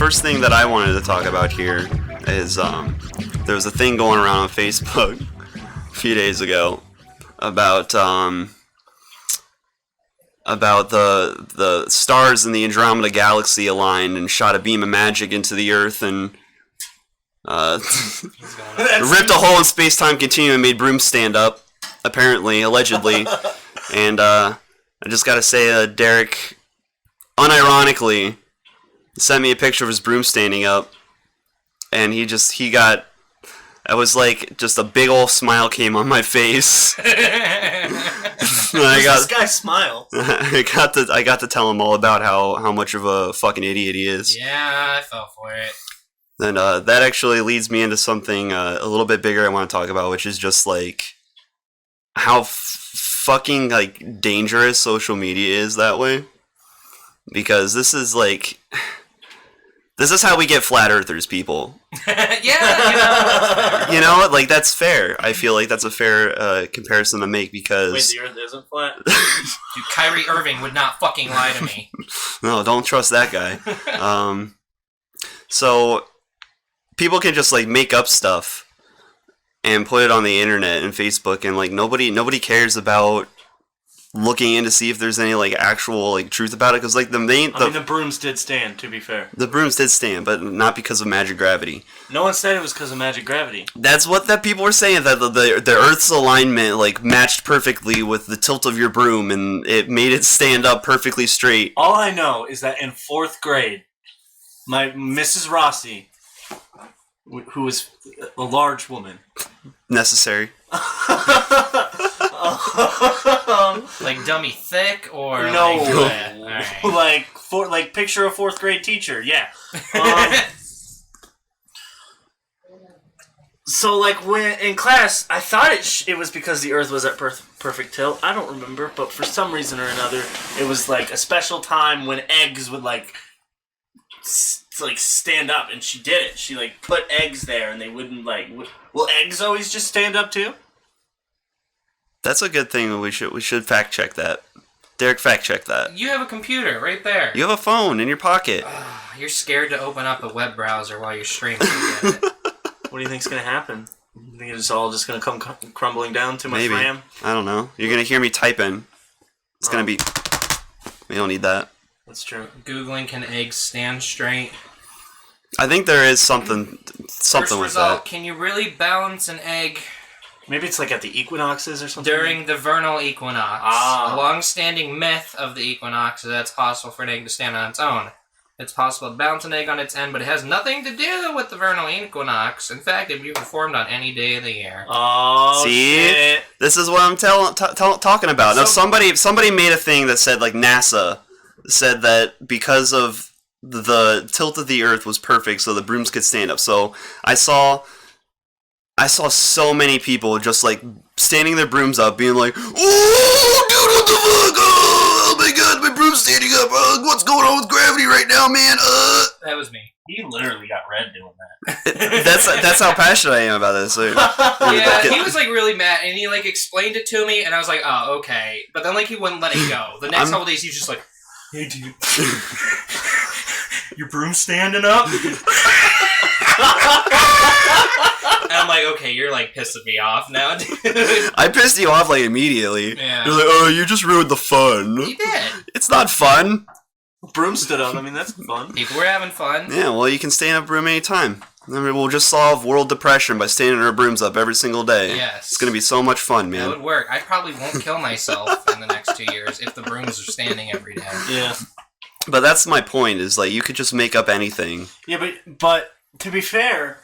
first thing that I wanted to talk about here is there was a thing going around on Facebook a few days ago about the stars in the Andromeda Galaxy aligned and shot a beam of magic into the Earth and ripped a hole in space-time continuum and made brooms stand up, apparently, allegedly. And I just gotta say, Derek, unironically, sent me a picture of his broom standing up, and he got, I was like, just a big old smile came on my face. This guy smile. I got to tell him all about how much of a fucking idiot he is. Yeah, I fell for it. And that actually leads me into something a little bit bigger I want to talk about, which is just like how fucking like dangerous social media is that way. Because this is how we get flat earthers, people. Yeah, you know, like that's fair. I feel like that's a fair comparison to make because. Wait, the Earth isn't flat. Dude, Kyrie Irving would not fucking lie to me. No, don't trust that guy. So people can just like make up stuff and put it on the internet and Facebook, and like nobody cares about looking in to see if there's any like actual like truth about it, because like the brooms did stand, to be fair. The brooms did stand, but not because of magic gravity. No one said it was because of magic gravity. That's what that people were saying, that the Earth's alignment like matched perfectly with the tilt of your broom, and it made it stand up perfectly straight. All I know is that in 4th grade, my Mrs. Rossi, who was a large woman, necessary. Like dummy thick or no, like, like picture a 4th grade teacher, yeah. So like when in class, I thought it was because the Earth was at perfect tilt. I don't remember, but for some reason or another, it was like a special time when eggs would like stand up, and she did it. She like put eggs there, and they wouldn't like. Will eggs always just stand up too? That's a good thing. We should fact check that. Derek, fact check that. You have a computer right there. You have a phone in your pocket. You're scared to open up a web browser while you're streaming. What do you think's gonna happen? You think it's all just gonna come crumbling down to my RAM? I don't know. You're gonna hear me typing. It's gonna be. We don't need that. That's true. Googling, can eggs stand straight? I think there is something First with result, that. can you really balance an egg? Maybe it's like at the equinoxes or something? During the vernal equinox. A long-standing myth of the equinox is that it's possible for an egg to stand on its own. It's possible to balance an egg on its end, but it has nothing to do with the vernal equinox. In fact, it can be performed on any day of the year. Oh, see? Shit. This is what I'm talking about. Now, somebody made a thing that said, like, NASA said that because of the tilt of the Earth was perfect, so the brooms could stand up. So I saw so many people just like standing their brooms up, being like, "Oh, dude, what the fuck? Oh my god, my broom's standing up. What's going on with gravity right now, man?" That was me. He literally got red doing that. That's how passionate I am about this. So, yeah, he was like really mad, and he like explained it to me, and I was like, "Oh, okay." But then like he wouldn't let it go. The next couple days, he was just like, "Hey, dude, your broom's standing up." And I'm like, okay, you're like pissing me off now, dude. I pissed you off like immediately. Yeah. You're like, "Oh, you just ruined the fun." You did. It's not fun. Broom stood up. I mean, that's fun. People were having fun. Yeah, well, you can stand up broom anytime. I mean, we'll just solve world depression by standing our brooms up every single day. Yes. It's gonna be so much fun, man. That would work. I probably won't kill myself in the next 2 years if the brooms are standing every day. Yeah. But that's my point, is like, you could just make up anything. Yeah, but to be fair,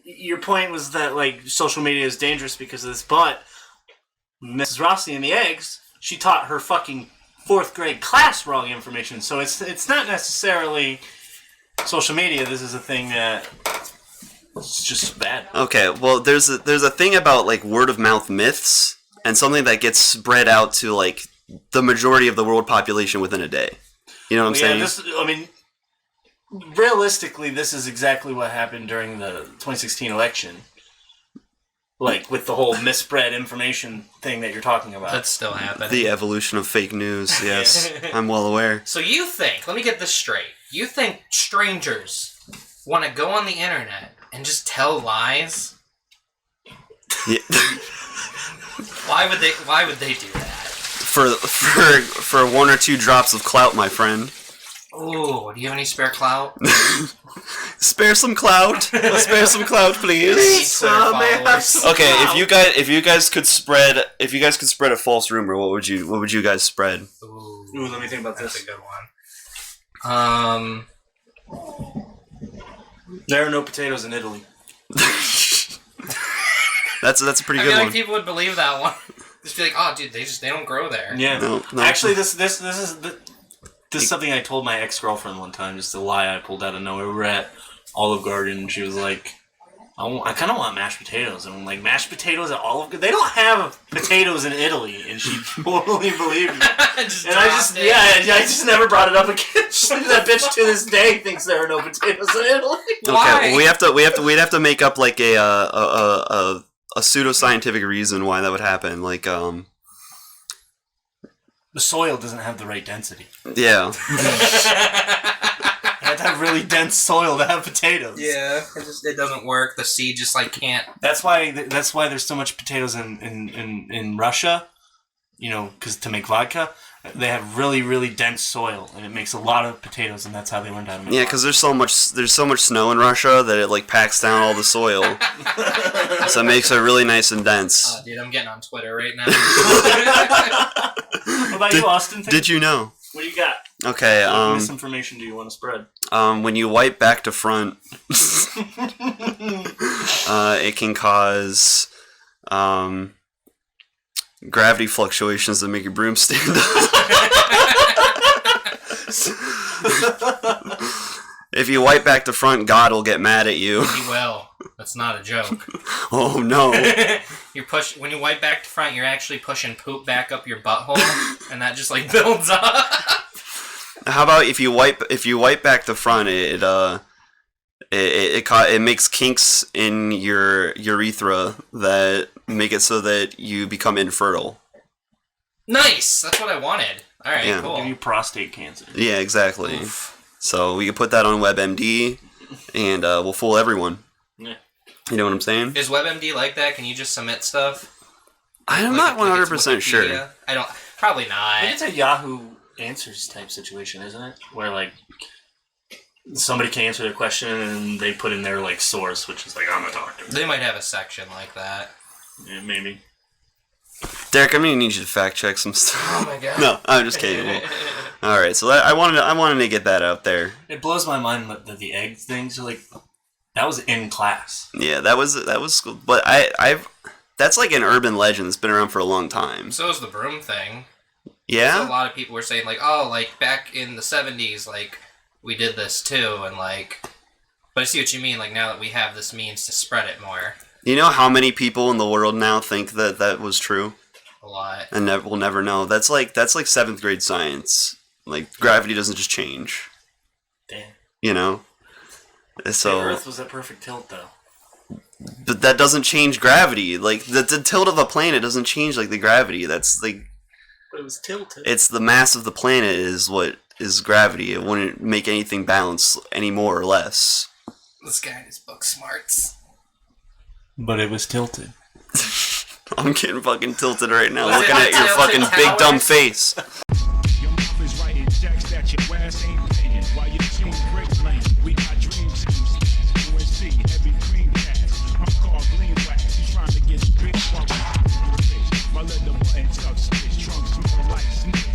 your point was that like social media is dangerous because of this, but Mrs. Rossi and the eggs, she taught her fucking 4th grade class wrong information. So it's not necessarily social media. This is a thing that it's just bad. Okay, well, there's a thing about like word of mouth myths and something that gets spread out to like the majority of the world population within a day. You know what I'm saying? Realistically, this is exactly what happened during the 2016 election. Like, with the whole misspread information thing that you're talking about. That's still happening. The evolution of fake news, yes. I'm well aware. So you think, let me get this straight, you think strangers want to go on the internet and just tell lies? Yeah. Why would they do that? For 1 or 2 drops of clout, my friend. Ooh, do you have any spare clout? Spare some clout. Spare some clout, please. Okay, if you guys could spread a false rumor, what would you guys spread? Ooh, let me think about this. That's a good one. There are no potatoes in Italy. That's a pretty I good feel one. like people would believe that one. Just be like, oh, dude, they don't grow there. Yeah. No. Actually, this is something I told my ex-girlfriend one time. Just a lie I pulled out of nowhere. We were at Olive Garden, and she was like, I kind of want mashed potatoes. And I'm like, mashed potatoes at Olive Garden? They don't have potatoes in Italy. And she totally believed me. I just never brought it up again. That bitch to this day thinks there are no potatoes in Italy. Why? Okay, we'd have to make up like a pseudoscientific reason why that would happen. Like, the soil doesn't have the right density. Yeah. You have to have really dense soil to have potatoes. Yeah, it doesn't work. The seed just can't. That's why there's so much potatoes in Russia. You know, because to make vodka, they have really, really dense soil, and it makes a lot of potatoes, and that's how they learned how to make. Yeah, because there's so much snow in Russia that it packs down all the soil, so it makes it really nice and dense. Oh, dude, I'm getting on Twitter right now. What about you, Austin? Did you know? What do you got? Okay. What misinformation do you want to spread? When you wipe back to front, it can cause gravity fluctuations that make your broom stand up. If you wipe back to front, God will get mad at you. He will. That's not a joke. Oh no! When you wipe back to front, you're actually pushing poop back up your butthole, and that just builds up. How about if you wipe back to front, it makes kinks in your urethra that make it so that you become infertile. Nice. That's what I wanted. All right, Yeah. cool. Give you prostate cancer. Yeah, exactly. Oof. So we can put that on WebMD, and we'll fool everyone. Yeah. You know what I'm saying? Is WebMD like that? Can you just submit stuff? I'm not 100% sure. I don't. Probably not. I think it's a Yahoo Answers type situation, isn't it? Where somebody can answer their question and they put in their source, which is I'm a doctor. They might have a section like that. Yeah, maybe. Derek, I'm gonna need you to fact check some stuff. Oh my god. No, I'm just kidding. Well, all right, so I wanted to get that out there. It blows my mind that the egg things are that was in class. Yeah, that was cool. But that's an urban legend that's been around for a long time. So is the broom thing. Yeah. So a lot of people were saying back in the 70s, we did this too, and but I see what you mean. Now that we have this means to spread it more. You know how many people in the world now think that was true? A lot. And we'll never know. That's like 7th grade science. Gravity doesn't just change. Damn. You know? So the Earth was at perfect tilt, though. But that doesn't change gravity. The tilt of a planet doesn't change the gravity. That's But it was tilted. it's the mass of the planet is what is gravity. It wouldn't make anything balance any more or less. This guy and his book smarts. But it was tilted. I'm getting fucking tilted right now, Was it looking at your tilted fucking big dumb towers? face. Your mouth is writing checks that your ass ain't paying. While your team breaks lane, we got dream teams. UNC, heavy cream cash. I'm called Glean Wax. He's trying to get big. My leather button tucks, his trunk smell like sneakers.